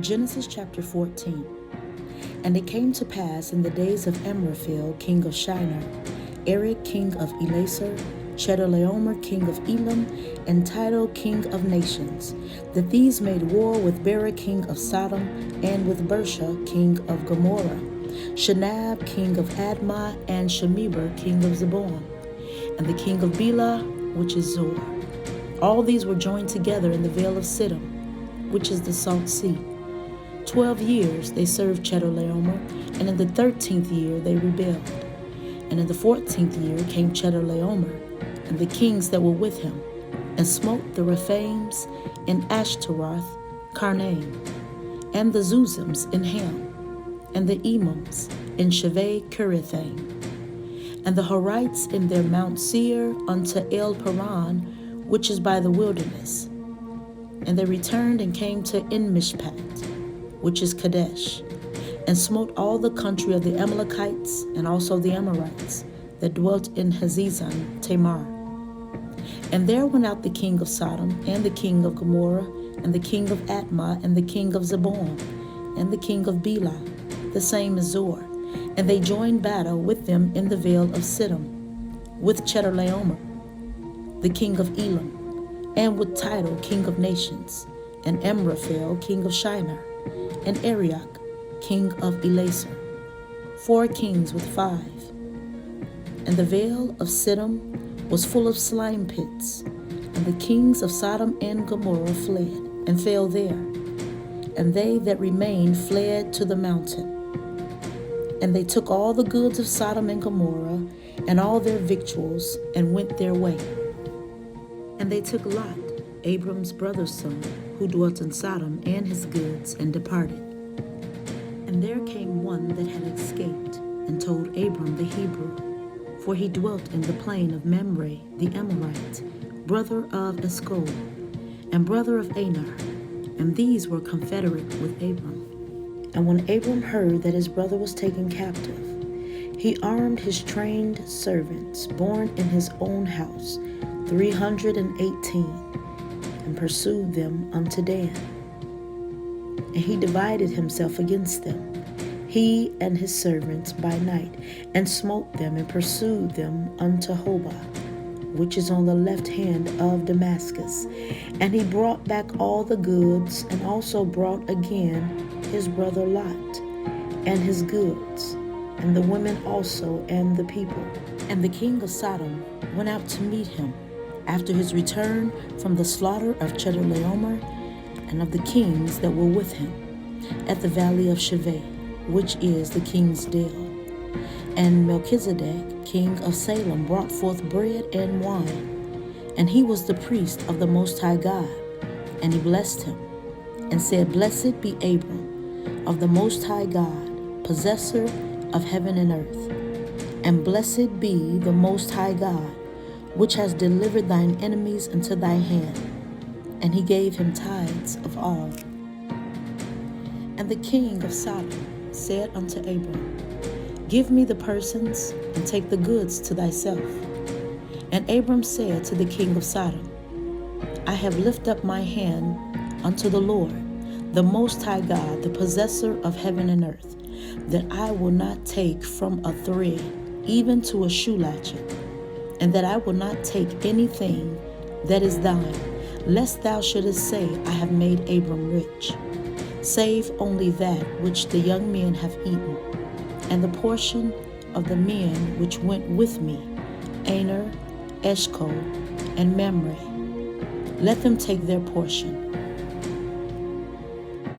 Genesis chapter 14. And it came to pass in the days of Amraphel, king of Shinar, Erech, king of Elasar, Chedorlaomer, king of Elam, and Tidal, king of nations, that these made war with Bera, king of Sodom, and with Bersha, king of Gomorrah, Shinab, king of Admah, and Shemeber, king of Zeboim, and the king of Bela, which is Zor. All these were joined together in the vale of Siddim, which is the salt sea. 12 years they served Chedorlaomer, and in the 13th year they rebelled. And in the 14th year came Chedorlaomer, and the kings that were with him, and smote the Rephaims in Ashtaroth, Karnaim, and the Zuzims in Ham, and the Emims in Shaveh Kirithaim, and the Horites in their Mount Seir unto El Paran, which is by the wilderness. And they returned and came to En-Mishpat, which is Kadesh, and smote all the country of the Amalekites and also the Amorites that dwelt in Hazezon Tamar. And there went out the king of Sodom, and the king of Gomorrah, and the king of Admah, and the king of Zeboim, and the king of Bela, the same as Zor. And they joined battle with them in the vale of Siddim, with Chedorlaomer, the king of Elam, and with Tidal, king of nations, and Amraphel, king of Shinar, and Arioch, king of Elasar, 4 kings with 5. And the vale of Siddim was full of slime pits, and the kings of Sodom and Gomorrah fled, and fell there. And they that remained fled to the mountain. And they took all the goods of Sodom and Gomorrah, and all their victuals, and went their way. And they took Lot, Abram's brother's son, who dwelt in Sodom, and his goods, and departed. And there came one that had escaped, and told Abram the Hebrew, for he dwelt in the plain of Mamre the Amorite, brother of Eshcol, and brother of Aner, and these were confederate with Abram. And when Abram heard that his brother was taken captive, he armed his trained servants, born in his own house, 318, and pursued them unto Dan. And he divided himself against them, he and his servants by night, and smote them and pursued them unto Hobah, which is on the left hand of Damascus. And he brought back all the goods, and also brought again his brother Lot, and his goods, and the women also, and the people. And the king of Sodom went out to meet him, after his return from the slaughter of Chedorlaomer and of the kings that were with him, at the valley of Shaveh, which is the king's dale. And Melchizedek, king of Salem, brought forth bread and wine, and he was the priest of the Most High God. And he blessed him, and said, Blessed be Abram, of the Most High God, possessor of heaven and earth, and blessed be the Most High God, which has delivered thine enemies into thy hand. And he gave him tithes of all. And the king of Sodom said unto Abram, Give me the persons, and take the goods to thyself. And Abram said to the king of Sodom, I have lifted up my hand unto the Lord, the Most High God, the possessor of heaven and earth, that I will not take from a thread, even to a shoe latchet, and that I will not take anything that is thine, lest thou shouldest say, I have made Abram rich, save only that which the young men have eaten, and the portion of the men which went with me, Aner, Eshcol, and Mamre. Let them take their portion,